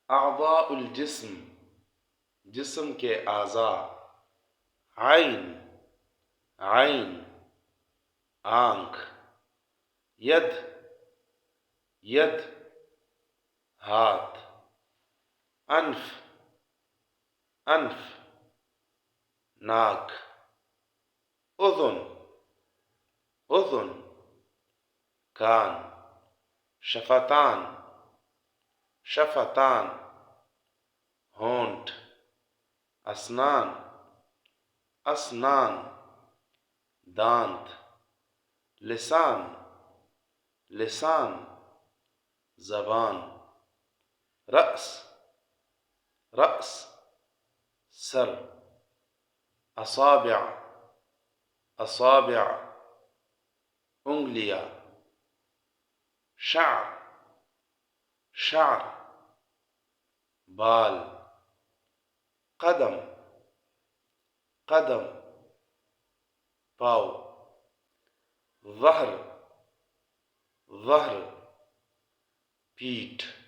اعضاء الجسم، جسم کے اعضاء. عین، عین آنکھ. ید، ید ہاتھ. انف، انف ناک. اذن، اذن کان. شفتان، شفتان ہونٹ. اسنان، اسنان دانت. لسان، لسان زبان. رأس، رأس سر. اصابع، اصابع انگلیاں. شعر، شعر بال. قدم، قدم پاؤ. ظہر، ظہر پیٹھ.